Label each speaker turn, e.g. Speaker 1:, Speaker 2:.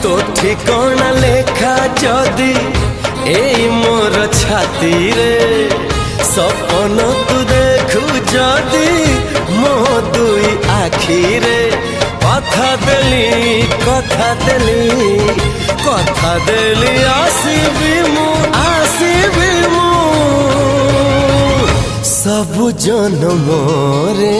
Speaker 1: तो ठिकाना लेखा जदि एई मोर छाती रे सपन तू देखु जदि मो दुई आखी रे कथा देली आसीबी मु सब जन्म रे।